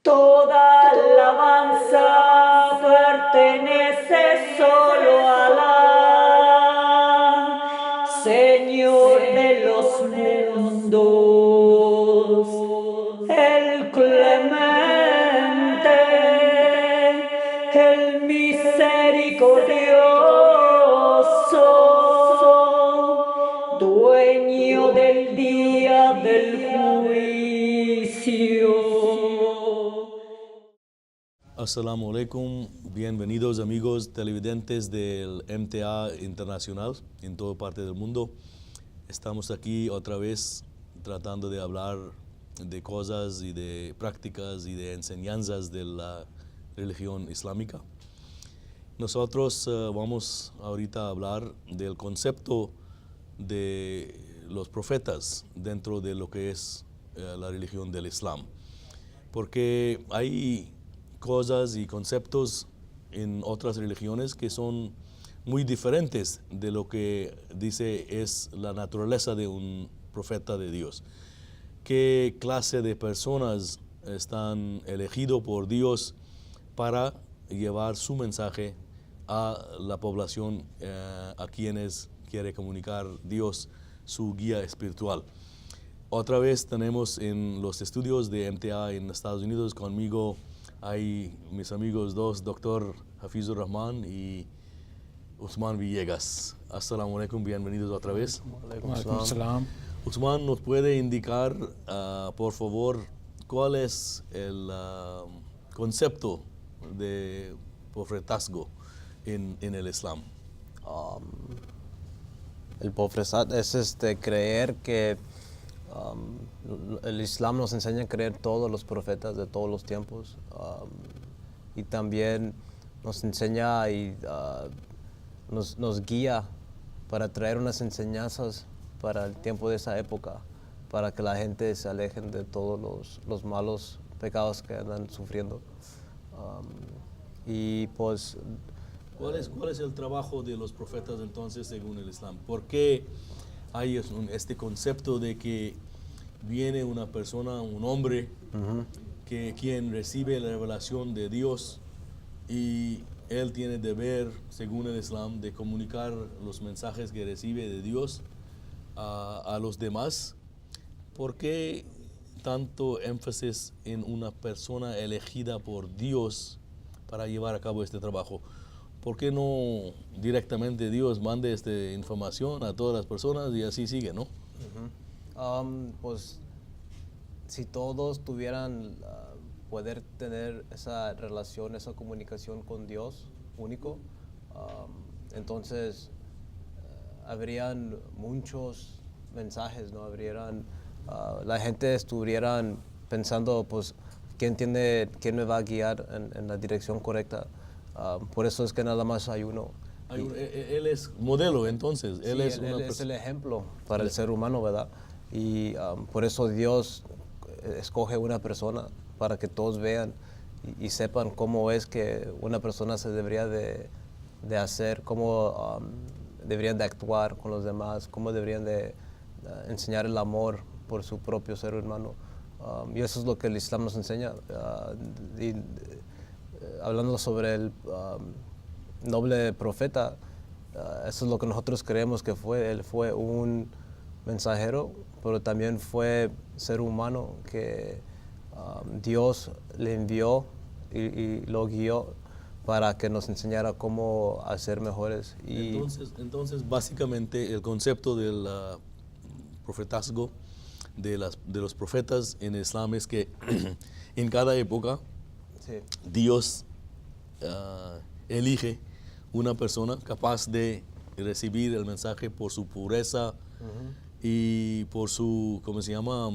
Toda alabanza pertenece solo a Alá, Señor de los mundos, el clemente, el misericordioso, dueño del día del juicio. Assalamu alaikum, bienvenidos amigos televidentes del MTA Internacional en toda parte del mundo. Estamos aquí otra vez tratando de hablar de cosas y de prácticas y de enseñanzas de la religión islámica. Nosotros vamos ahorita a hablar del concepto de los profetas dentro de lo que es la religión del Islam. Porque hay cosas y conceptos en otras religiones que son muy diferentes de lo que dice es la naturaleza de un profeta de Dios. ¿Qué clase de personas están elegidos por Dios para llevar su mensaje a la población a quienes quiere comunicar Dios, su guía espiritual? Otra vez tenemos en los estudios de MTA en Estados Unidos conmigo hay mis amigos dos, Dr. Hafizur Rahman y Usman Villegas. Assalamu alaikum, bienvenidos otra vez. Walaikum salam. Usman, ¿nos puede indicar, por favor, cuál es el concepto de profetazgo en el Islam? El profesat es creer que el Islam nos enseña a creer todos los profetas de todos los tiempos, y también nos enseña y nos guía para traer unas enseñanzas para el tiempo de esa época, para que la gente se alejen de todos los malos pecados que andan sufriendo. Y pues ¿Cuál es el trabajo de los profetas entonces según el Islam? ¿Por qué hay este concepto de que viene una persona, un hombre, quien recibe la revelación de Dios y él tiene deber, según el Islam, de comunicar los mensajes que recibe de Dios a los demás? ¿Por qué tanto énfasis en una persona elegida por Dios para llevar a cabo este trabajo? ¿Por qué no directamente Dios mande esta información a todas las personas y así sigue, no? Pues si todos tuvieran poder tener esa relación, esa comunicación con Dios único, entonces habrían muchos mensajes, ¿no? La gente estuvieran pensando, pues, ¿quién me va a guiar en la dirección correcta? Por eso es que nada más hay uno. Él es modelo, entonces. Sí, él es él es el ejemplo para el ser humano, ¿verdad? Y por eso Dios escoge una persona para que todos vean y sepan cómo es que una persona se debería de hacer, cómo deberían de actuar con los demás, cómo deberían de enseñar el amor por su propio ser humano. Y eso es lo que el Islam nos enseña. Hablando sobre el noble profeta, eso es lo que nosotros creemos que fue. Él fue un mensajero, pero también fue ser humano que Dios le envió y lo guió para que nos enseñara cómo hacer mejores. Entonces, básicamente, el concepto del profetazgo de los profetas en el Islam es que en cada época Sí. Dios elige una persona capaz de recibir el mensaje por su pureza y por su, ¿cómo se llama?,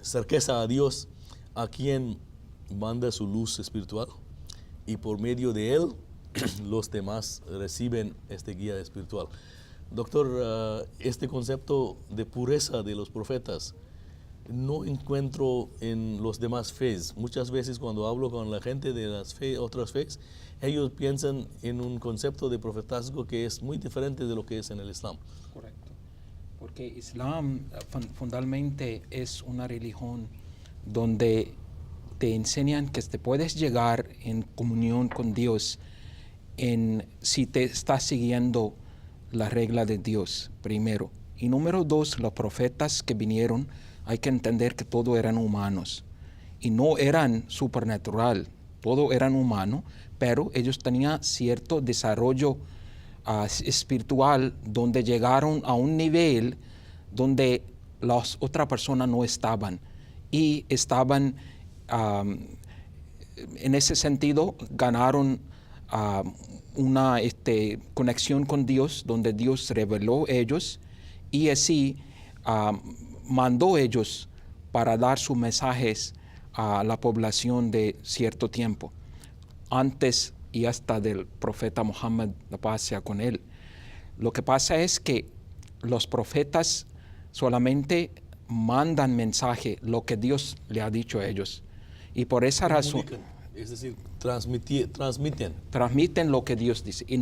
certeza a Dios, a quien manda su luz espiritual, y por medio de él los demás reciben este guía espiritual. Doctor, este concepto de pureza de los profetas no encuentro en los demás fes. Muchas veces cuando hablo con la gente de las otras fes, ellos piensan en un concepto de profetazgo que es muy diferente de lo que es en el Islam. Correcto. Porque Islam fundamentalmente es una religión donde te enseñan que te puedes llegar en comunión con Dios si te estás siguiendo la regla de Dios, primero. Y número dos, los profetas que vinieron, hay que entender que todos eran humanos y no eran supernatural, todos eran humanos, pero ellos tenían cierto desarrollo espiritual donde llegaron a un nivel donde las otras personas no estaban y estaban, en ese sentido, ganaron una conexión con Dios, donde Dios reveló ellos y así mandó ellos para dar sus mensajes a la población de cierto tiempo, antes y hasta del profeta Muhammad, la paz sea con él. Lo que pasa es que los profetas solamente mandan mensaje, lo que Dios le ha dicho a ellos. Y por esa razón, Es decir, transmiten. transmiten lo que Dios dice. Y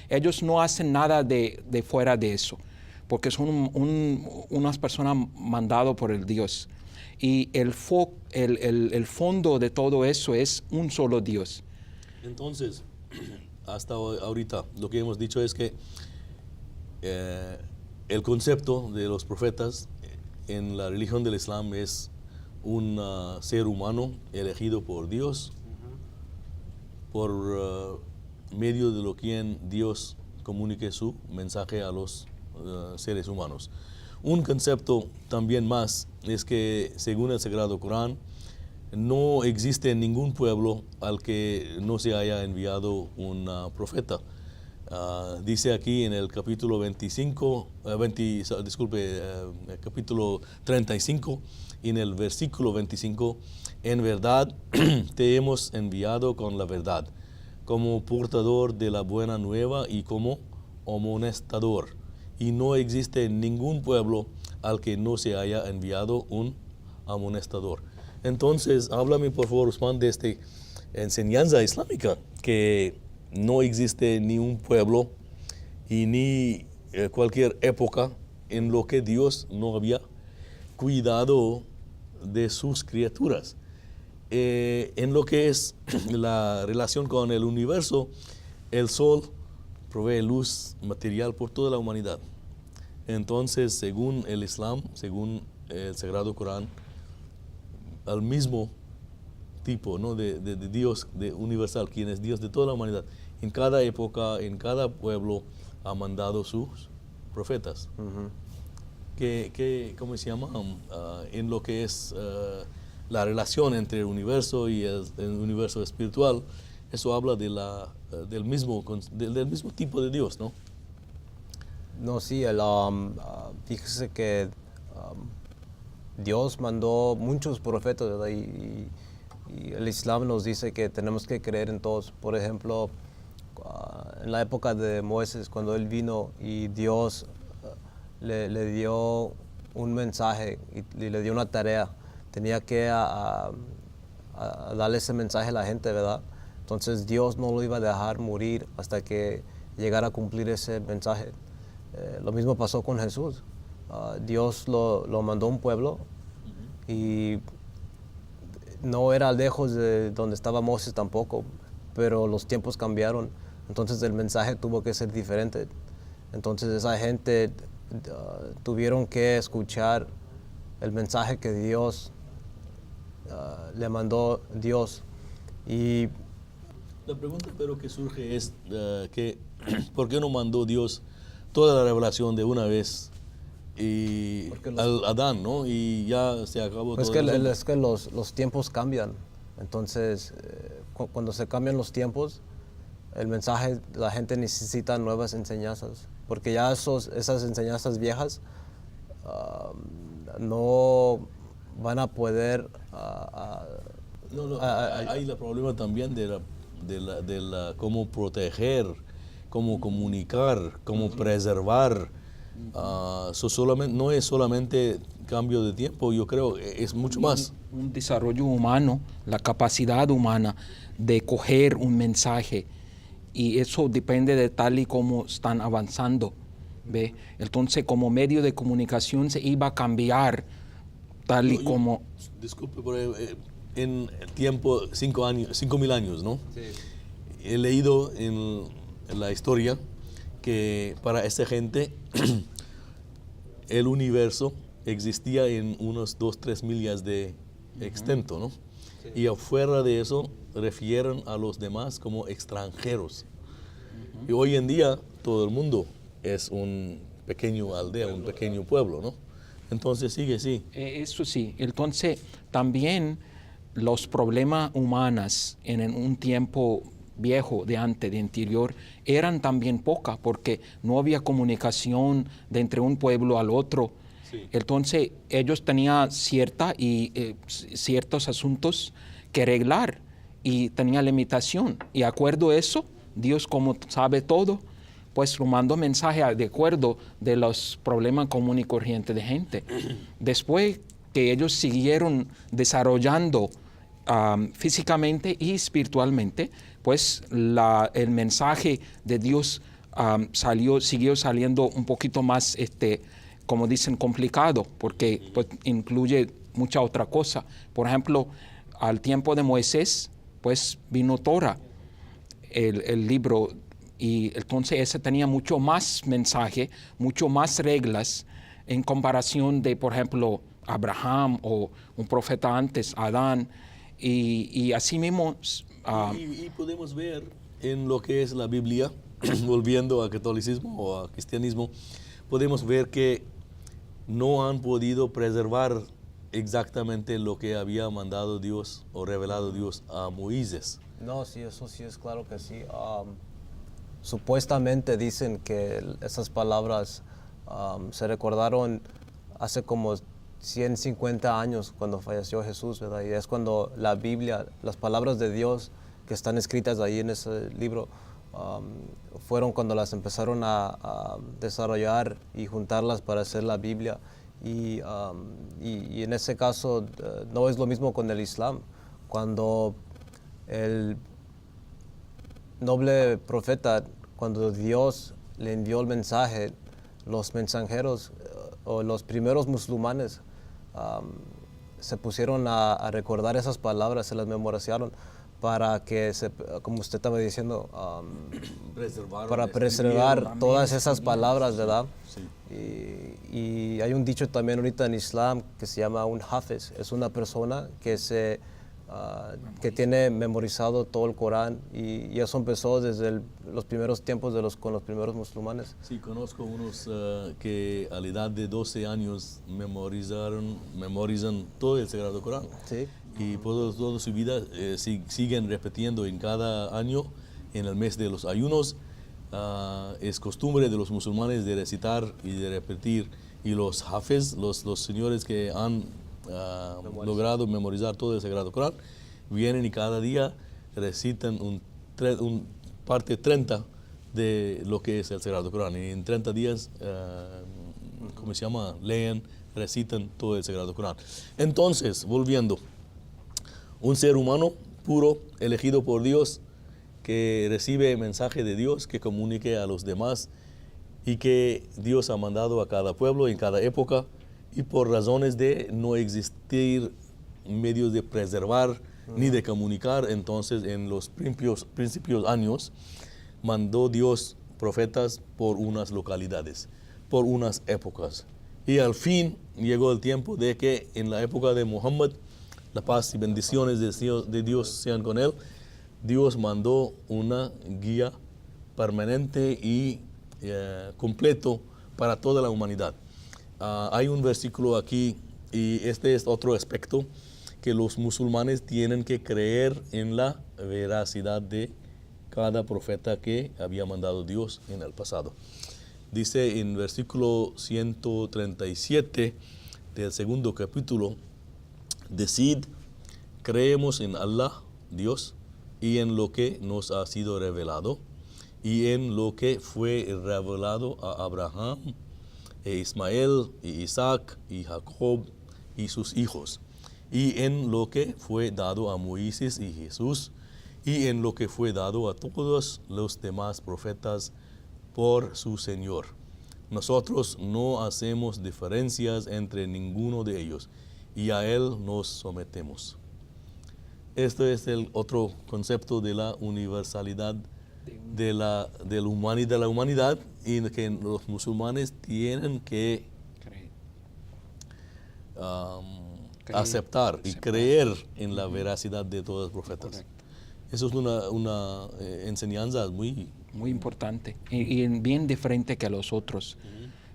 ellos no hacen nada de fuera de eso, porque son unas personas mandadas por el Dios. Y el fondo de todo eso es un solo Dios. Entonces, hasta ahorita, lo que hemos dicho es que el concepto de los profetas en la religión del Islam es un ser humano elegido por Dios, por medio de lo que Dios comunique su mensaje a los seres humanos. Un concepto también más es que, según el Sagrado Corán, no existe ningún pueblo al que no se haya enviado un profeta. Dice aquí en el capítulo capítulo 35, en el versículo 25, en verdad te hemos enviado con la verdad, como portador de la buena nueva y como amonestador. Y no existe ningún pueblo al que no se haya enviado un amonestador. Entonces, háblame por favor, Usman, de esta enseñanza islámica, que no existe ni un pueblo y ni cualquier época en lo que Dios no había cuidado de sus criaturas. En lo que es la relación con el universo, el sol provee luz material por toda la humanidad. Entonces, según el Islam, según el Sagrado Corán, al mismo tipo, ¿no?, de Dios, de universal, quien es Dios de toda la humanidad, en cada época, en cada pueblo, ha mandado sus profetas. ¿Cómo se llama? En lo que es la relación entre el universo y el universo espiritual, eso habla del mismo tipo de Dios, ¿no? No, sí, fíjese que Dios mandó muchos profetas, ¿verdad? Y el Islam nos dice que tenemos que creer en todos. Por ejemplo, en la época de Moisés, cuando él vino y Dios le dio un mensaje y le dio una tarea, tenía que darle ese mensaje a la gente, ¿verdad? Entonces Dios no lo iba a dejar morir hasta que llegara a cumplir ese mensaje. Lo mismo pasó con Jesús. Dios lo mandó a un pueblo y no era lejos de donde estaba Moisés tampoco, pero los tiempos cambiaron, entonces el mensaje tuvo que ser diferente. Entonces esa gente tuvieron que escuchar el mensaje que Dios le mandó Dios. Y la pregunta pero que surge es que ¿por qué no mandó Dios toda la revelación de una vez y al Adán, ¿no? Y ya se acabó todo. Es que los tiempos cambian. Entonces, cuando se cambian los tiempos, el mensaje, la gente necesita nuevas enseñanzas, porque ya esas enseñanzas viejas no van a poder... hay el problema también de cómo proteger, cómo comunicar, cómo preservar. No es solamente cambio de tiempo, yo creo, es mucho más. Un desarrollo humano, la capacidad humana de coger un mensaje, y eso depende de tal y como están avanzando, ¿ve? Entonces, como medio de comunicación se iba a cambiar tal y como... Disculpe, pero en el tiempo, 5.000 años, ¿no? Sí. He leído en la historia que para esa gente el universo existía en unos 2-3 millas de extento, ¿no? Sí. Y afuera de eso refieren a los demás como extranjeros. Y hoy en día todo el mundo es un pequeño aldea, un pequeño pueblo, ¿no? Entonces sigue, sí. Eso sí. Entonces, también los problemas humanos en un tiempo viejo de antes, de anterior, eran también pocas porque no había comunicación de entre un pueblo al otro. Sí. Entonces, ellos tenían ciertos asuntos que arreglar y tenía limitación. Y acuerdo a eso, Dios, como sabe todo, pues mandó mensaje de acuerdo de los problemas común y corriente de gente. Después que ellos siguieron desarrollando físicamente y espiritualmente, pues el mensaje de Dios siguió saliendo un poquito más, como dicen, complicado, porque pues, incluye mucha otra cosa. Por ejemplo, al tiempo de Moisés, pues vino Torah, el libro, y entonces ese tenía mucho más mensaje, mucho más reglas en comparación de, por ejemplo, Abraham o un profeta antes, Adán, y así mismo... Y podemos ver en lo que es la Biblia, volviendo al catolicismo o al cristianismo, podemos ver que no han podido preservar exactamente lo que había mandado Dios o revelado Dios a Moisés. No, sí, eso sí es claro que sí. Supuestamente dicen que esas palabras se recordaron hace como 150 años cuando falleció Jesús, ¿verdad? Y es cuando la Biblia, las palabras de Dios que están escritas ahí en ese libro, fueron cuando las empezaron a desarrollar y juntarlas para hacer la Biblia. Y en ese caso no es lo mismo con el Islam. Cuando el noble profeta, cuando Dios le envió el mensaje, los mensajeros o los primeros musulmanes se pusieron a recordar esas palabras, se las memorizaron para que, como usted estaba diciendo, para preservar todas esas palabras, ¿verdad? Sí. Y hay un dicho también ahorita en Islam que se llama un hafiz, es una persona que tiene memorizado todo el Corán, y eso empezó desde los primeros tiempos con los primeros musulmanes. Sí, conozco unos que a la edad de 12 años memorizan todo el Sagrado Corán. Sí. Y por toda su vida siguen repitiendo en cada año, en el mes de los ayunos. Es costumbre de los musulmanes de recitar y de repetir. Y los hafiz, los señores que han logrado memorizar todo el Sagrado Corán, vienen y cada día recitan un parte 30 de lo que es el Sagrado Corán. Y en 30 días, ¿cómo se llama? Leen, recitan todo el Sagrado Corán. Entonces, volviendo, un ser humano puro, elegido por Dios, que recibe mensaje de Dios, que comunique a los demás, y que Dios ha mandado a cada pueblo en cada época, y por razones de no existir medios de preservar ni de comunicar, entonces en los principios años mandó Dios profetas por unas localidades, por unas épocas. Y al fin llegó el tiempo de que en la época de Muhammad, la paz y bendiciones de Dios sean con él, Dios mandó una guía permanente y completo para toda la humanidad. Hay un versículo aquí, y este es otro aspecto, que los musulmanes tienen que creer en la veracidad de cada profeta que había mandado Dios en el pasado. Dice en versículo 137 del segundo capítulo: decid, creemos en Allah, Dios, y en lo que nos ha sido revelado, y en lo que fue revelado a Abraham, e Ismael, y Isaac, y Jacob, y sus hijos, y en lo que fue dado a Moisés y Jesús, y en lo que fue dado a todos los demás profetas por su Señor. Nosotros no hacemos diferencias entre ninguno de ellos, y a Él nos sometemos. Este es el otro concepto de la universalidad de la humanidad, y que los musulmanes tienen que aceptar y creer en la veracidad de todos los profetas. Correcto. Eso es una enseñanza muy importante y bien diferente que a los otros,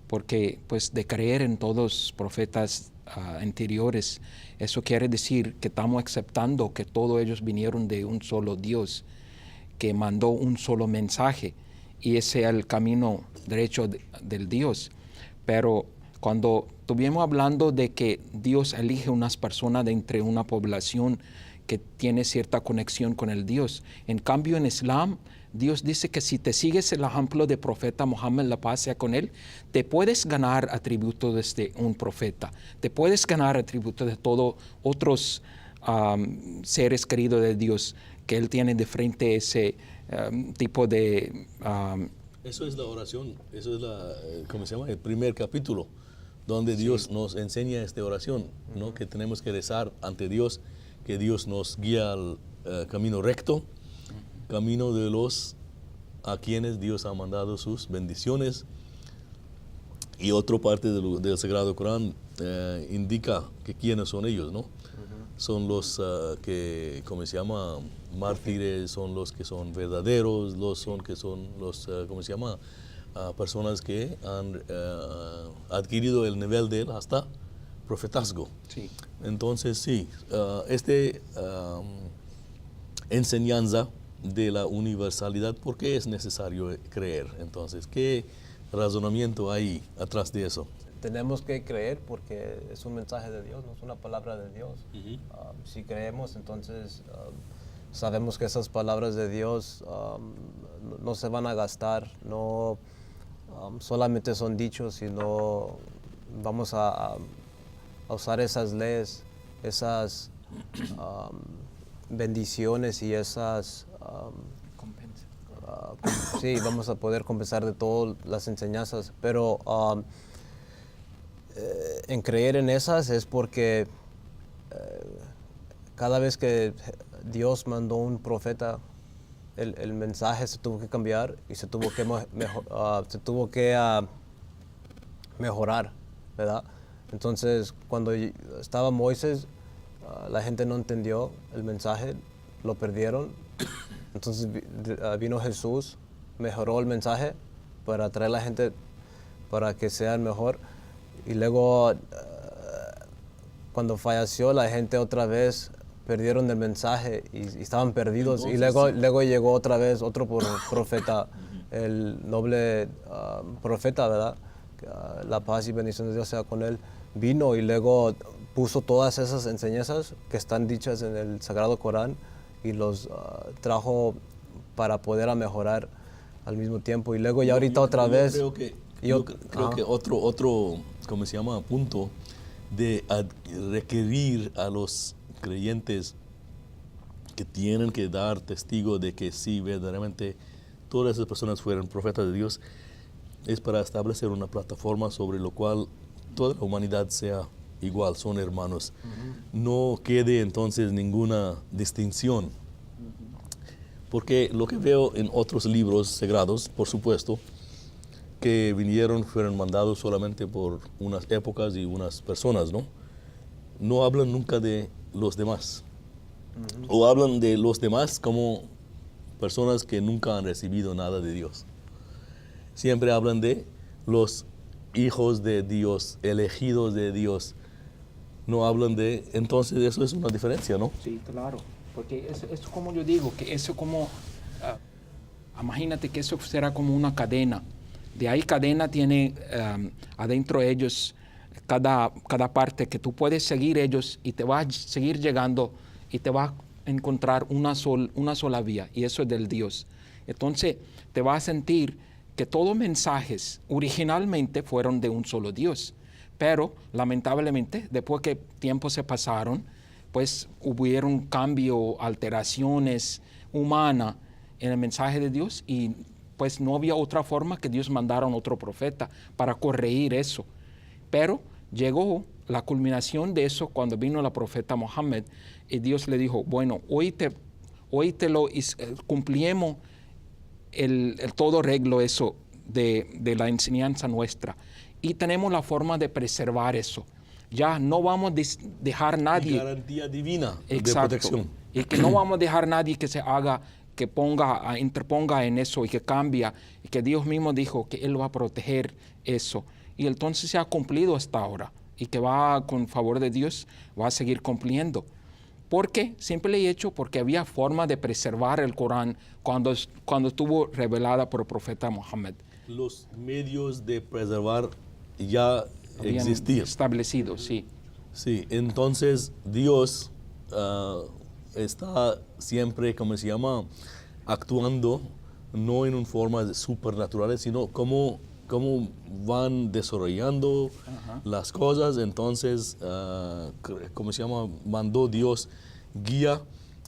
porque pues de creer en todos los profetas anteriores, eso quiere decir que estamos aceptando que todos ellos vinieron de un solo Dios, que mandó un solo mensaje, y ese es el camino derecho del Dios. Pero cuando estuvimos hablando de que Dios elige unas personas de entre una población que tiene cierta conexión con el Dios, en cambio en Islam, Dios dice que si te sigues el ejemplo del profeta Muhammad, la paz sea con él, te puedes ganar atributos de un profeta, te puedes ganar atributos de todos otros seres queridos de Dios que él tiene de frente ese tipo de... Eso es la oración, eso es ¿cómo se llama? El primer capítulo, donde Dios nos enseña esta oración, ¿no? Que tenemos que rezar ante Dios, que Dios nos guía al camino recto, camino de los a quienes Dios ha mandado sus bendiciones. Y otra parte del Sagrado Corán indica que quiénes son ellos, ¿no? Son los que, ¿cómo se llama? Mártires, son los que son verdaderos, ¿cómo se llama? Personas que han adquirido el nivel de él hasta profetazgo. Sí. Entonces, sí, enseñanza de la universalidad, ¿por qué es necesario creer? Entonces, ¿qué razonamiento hay atrás de eso? Tenemos que creer porque es un mensaje de Dios, no es una palabra de Dios. Si creemos, entonces sabemos que esas palabras de Dios no se van a gastar, no solamente son dichos, sino vamos a usar esas leyes, esas bendiciones y esas... sí, vamos a poder compensar de todas las enseñanzas, pero en creer en esas es porque cada vez que Dios mandó un profeta, el mensaje se tuvo que cambiar y se tuvo que mejorar, ¿verdad? Entonces, cuando estaba Moisés, la gente no entendió el mensaje, lo perdieron. Entonces vino Jesús, mejoró el mensaje para traer a la gente para que sean mejor. Y luego, cuando falleció, la gente otra vez perdieron el mensaje y estaban perdidos. Entonces, y luego llegó otra vez otro profeta, el noble profeta, ¿verdad? La paz y bendición de Dios sea con él. Vino y luego puso todas esas enseñanzas que están dichas en el Sagrado Corán y los trajo para poder mejorar al mismo tiempo. Y luego ya ahorita otra vez... Yo creo que otro, ¿cómo se llama? Punto de requerir a los creyentes que tienen que dar testigo de que sí, verdaderamente todas esas personas fueron profetas de Dios, es para establecer una plataforma sobre lo cual toda la humanidad sea igual, son hermanos. No quede entonces ninguna distinción. Porque lo que veo en otros libros sagrados, por supuesto, que fueron mandados solamente por unas épocas y unas personas, ¿no? No hablan nunca de los demás. O hablan de los demás como personas que nunca han recibido nada de Dios. Siempre hablan de los hijos de Dios, elegidos de Dios. No hablan de... Entonces eso es una diferencia, ¿no? Sí, claro. Porque eso como yo digo, que eso como... imagínate que eso será como una cadena. De ahí cadena tiene adentro de ellos cada parte que tú puedes seguir ellos y te vas a seguir llegando y te vas a encontrar una sola vía, y eso es del Dios. Entonces te vas a sentir que todos mensajes originalmente fueron de un solo Dios, pero lamentablemente después que tiempos se pasaron, pues hubieron cambios, alteraciones humanas en el mensaje de Dios, y pues no había otra forma que Dios mandara a otro profeta para corregir eso. Pero llegó la culminación de eso, cuando vino la profeta Mohammed, y Dios le dijo, bueno, hoy te lo cumplimos todo arreglo eso de la enseñanza nuestra. Y tenemos la forma de preservar eso. Ya no vamos a dejar nadie. Y garantía divina de Exacto. protección. Y que no vamos a dejar nadie que se haga, que interponga en eso y que cambia. Y que Dios mismo dijo que Él va a proteger eso. Y entonces se ha cumplido hasta ahora. Y que va, con favor de Dios, va a seguir cumpliendo. ¿Por qué? Simple y hecho porque había forma de preservar el Corán cuando estuvo revelada por el profeta Mohammed. Los medios de preservar ya Habían existían. establecido, sí. Sí, entonces Dios está siempre, ¿cómo se llama?, actuando no en una forma supernatural, sino cómo van desarrollando las cosas. Entonces, ¿cómo se llama?, mandó Dios guía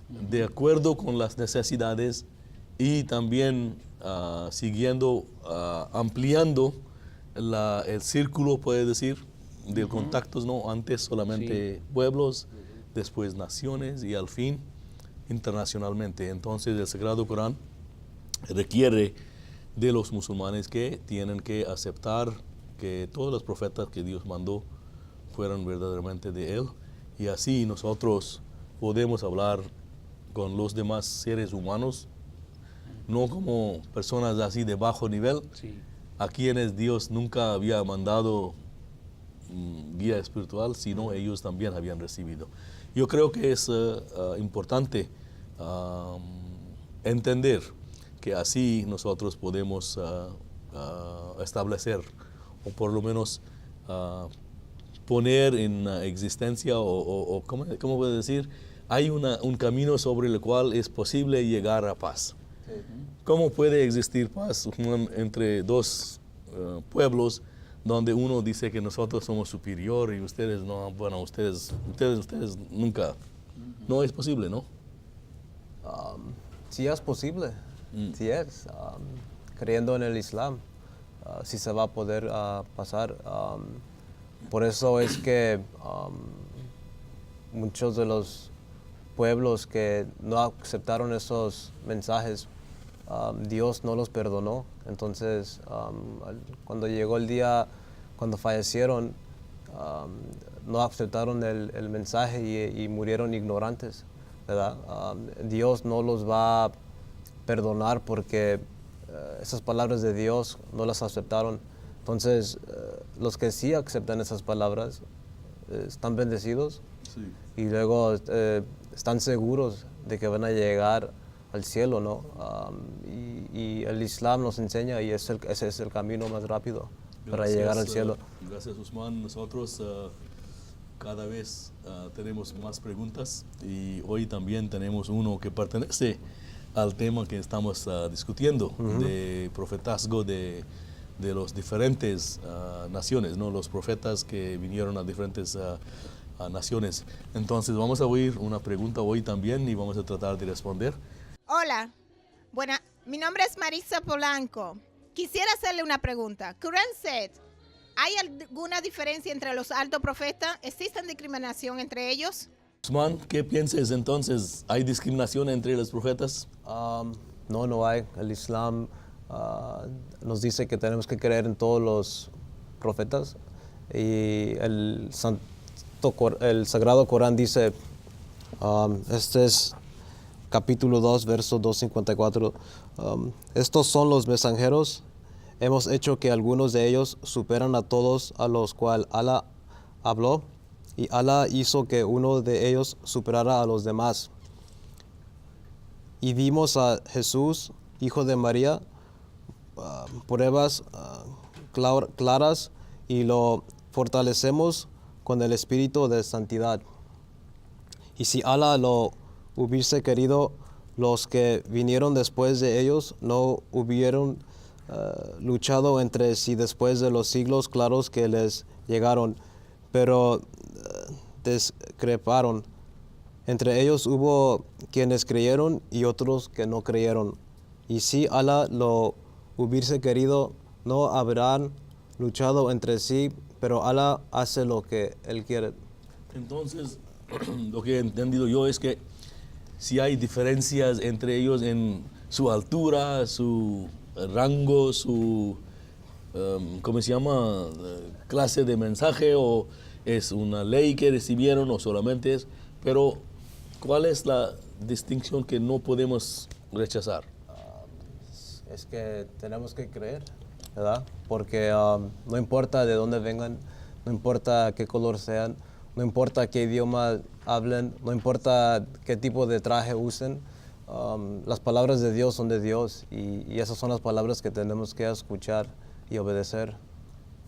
de acuerdo con las necesidades y también siguiendo, ampliando el círculo, puede decir, de contactos, ¿no? Antes solamente pueblos, después naciones y al fin internacionalmente. Entonces el Sagrado Corán requiere de los musulmanes que tienen que aceptar que todos los profetas que Dios mandó fueron verdaderamente de Él, y así nosotros podemos hablar con los demás seres humanos, no como personas así de bajo nivel, a quienes Dios nunca había mandado guía espiritual, sino ellos también habían recibido. Yo creo que es importante entender que así nosotros podemos establecer, o por lo menos poner en existencia, o ¿cómo puedo decir? Hay un camino sobre el cual es posible llegar a paz. ¿Cómo puede existir paz entre dos pueblos donde uno dice que nosotros somos superior y ustedes no? Bueno, ustedes nunca. No es posible, ¿no? Sí es posible, sí es. Creyendo en el Islam, sí se va a poder pasar. Por eso es que muchos de los pueblos que no aceptaron esos mensajes, Dios no los perdonó. Entonces, cuando llegó el día, cuando fallecieron, no aceptaron el mensaje y murieron ignorantes, ¿verdad? Dios no los va a perdonar porque esas palabras de Dios no las aceptaron. Entonces, los que sí aceptan esas palabras están bendecidos, y luego están seguros de que van a llegar al cielo, ¿no? Y el Islam nos enseña, y ese es el camino más rápido para llegar al cielo. Gracias, Usman. Nosotros cada vez tenemos más preguntas, y hoy también tenemos uno que pertenece al tema que estamos discutiendo, de profetazgo de los diferentes naciones, ¿no? Los profetas que vinieron a diferentes naciones. Entonces vamos a oír una pregunta hoy también y vamos a tratar de responder. Hola, mi nombre es Marisa Polanco. Quisiera hacerle una pregunta. Quran said, ¿hay alguna diferencia entre los altos profetas? ¿Existe discriminación entre ellos? Usman, ¿qué piensas entonces? ¿Hay discriminación entre los profetas? No hay. El Islam nos dice que tenemos que creer en todos los profetas, y el Sagrado Corán dice, este es capítulo 2, verso 254, estos son los mensajeros, hemos hecho que algunos de ellos superan a todos a los cuales Alá habló, y Alá hizo que uno de ellos superara a los demás. Y vimos a Jesús, hijo de María, pruebas claras, y lo fortalecemos con el espíritu de santidad. Y si Alá lo hubiese querido, los que vinieron después de ellos no hubieran luchado entre sí después de los siglos claros que les llegaron, pero discreparon. Entre ellos hubo quienes creyeron y otros que no creyeron. Y si Alá lo hubiese querido, no habrán luchado entre sí, pero Allah hace lo que Él quiere. Entonces, lo que he entendido yo es que si hay diferencias entre ellos en su altura, su rango, su, ¿cómo se llama? Clase de mensaje, o es una ley que recibieron, o solamente es, pero ¿cuál es la distinción que no podemos rechazar? Es que tenemos que creer, ¿verdad? Porque no importa de dónde vengan, no importa qué color sean, no importa qué idioma hablen, no importa qué tipo de traje usen, las palabras de Dios son de Dios y esas son las palabras que tenemos que escuchar y obedecer.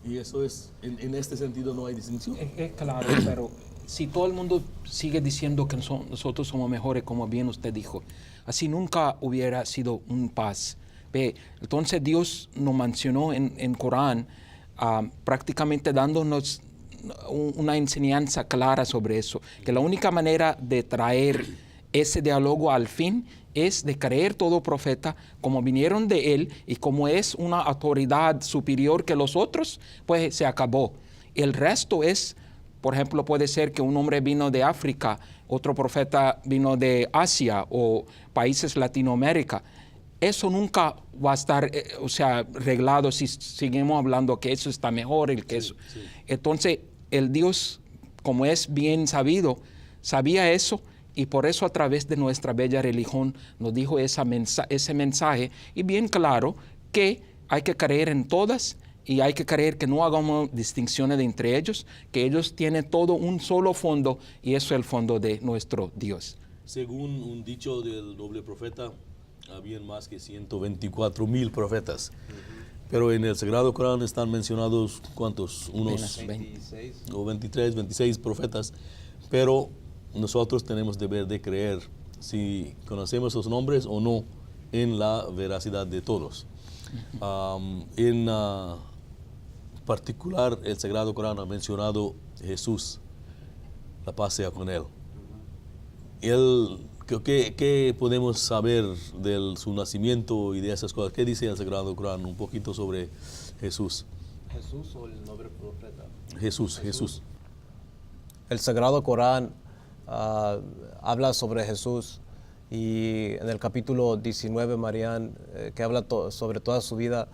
Y eso es, en este sentido no hay distinción. Es claro, pero si todo el mundo sigue diciendo que nosotros somos mejores, como bien usted dijo, así nunca hubiera sido un paz. Ve, entonces Dios nos mencionó en Corán, prácticamente dándonos una enseñanza clara sobre eso, que la única manera de traer ese diálogo al fin es de creer todo profeta como vinieron de él, y como es una autoridad superior que los otros, pues se acabó. El resto es, por ejemplo, puede ser que un hombre vino de África, otro profeta vino de Asia o países Latinoamérica. Eso nunca va a estar, arreglado si seguimos hablando que eso está mejor, eso. Sí. Entonces, el Dios, como es bien sabido, sabía eso, y por eso a través de nuestra bella religión nos dijo ese mensaje, y bien claro que hay que creer en todas, y hay que creer que no hagamos distinciones entre ellos, que ellos tienen todo un solo fondo, y eso es el fondo de nuestro Dios. Según un dicho del doble profeta, habían más que 124,000 profetas. Pero en el Sagrado Corán están mencionados, ¿cuántos? Unos 26. O 23, 26 profetas. Pero nosotros tenemos deber de creer si conocemos los nombres o no en la veracidad de todos. En particular, el Sagrado Corán ha mencionado Jesús, la paz sea con él. ¿Qué podemos saber de su nacimiento y de esas cosas? ¿Qué dice el Sagrado Corán? Un poquito sobre Jesús. ¿Jesús o el nombre profeta? Jesús. El Sagrado Corán habla sobre Jesús, y en el capítulo 19, Marian, que habla sobre toda su vida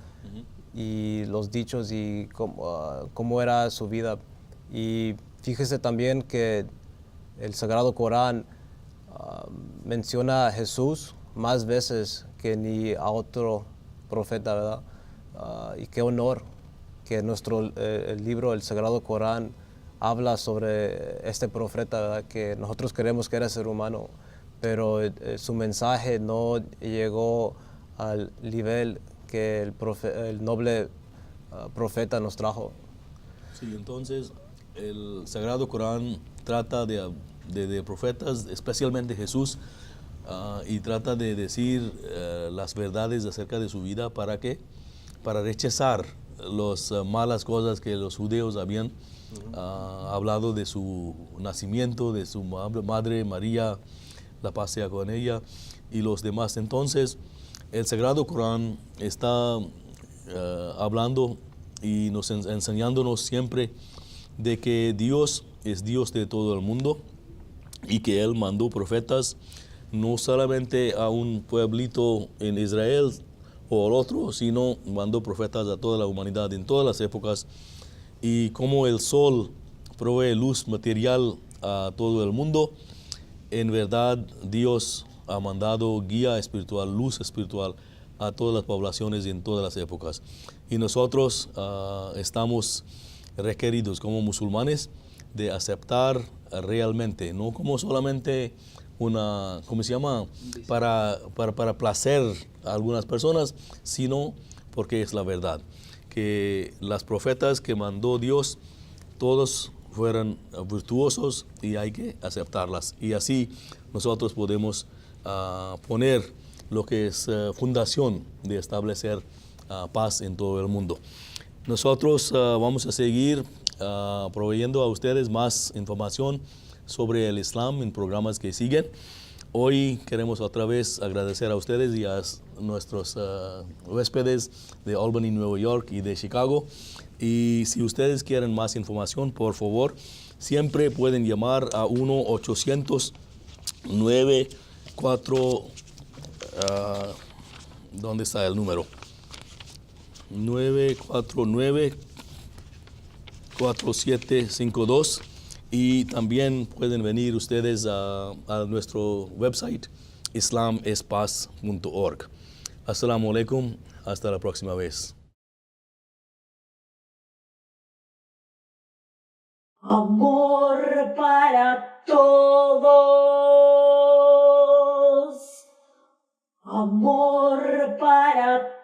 y los dichos y cómo era su vida. Y fíjese también que el Sagrado Corán menciona a Jesús más veces que ni a otro profeta, ¿verdad? Y qué honor que el libro, el Sagrado Corán, habla sobre este profeta, ¿verdad? Que nosotros creemos que era ser humano, pero su mensaje no llegó al nivel que el noble profeta nos trajo. Sí, entonces el Sagrado Corán trata de profetas, especialmente Jesús, y trata de decir las verdades acerca de su vida. ¿Para qué? Para rechazar las malas cosas que los judíos habían hablado de su nacimiento, de su madre María, la paz sea con ella, y los demás. Entonces, el Sagrado Corán está hablando y enseñándonos siempre de que Dios es Dios de todo el mundo, y que Él mandó profetas no solamente a un pueblito en Israel o al otro, sino mandó profetas a toda la humanidad en todas las épocas. Y como el sol provee luz material a todo el mundo, en verdad Dios ha mandado guía espiritual, luz espiritual a todas las poblaciones en todas las épocas. Y nosotros estamos requeridos como musulmanes de aceptar realmente, no como solamente una, ¿cómo se llama? Para placer a algunas personas, sino porque es la verdad. Que las profetas que mandó Dios, todos fueran virtuosos y hay que aceptarlas. Y así nosotros podemos poner lo que es fundación de establecer paz en todo el mundo. Nosotros vamos a seguir proveyendo a ustedes más información sobre el Islam en programas que siguen. Hoy queremos otra vez agradecer a ustedes y a nuestros huéspedes de Albany, Nueva York y de Chicago Y si ustedes quieren más información, por favor, siempre pueden llamar a 1-800-94... ¿dónde está el número? 949-4752. Y también pueden venir ustedes a nuestro website, islamespaz.org. Assalamu alaikum. Hasta la próxima vez. Amor para todos. Amor para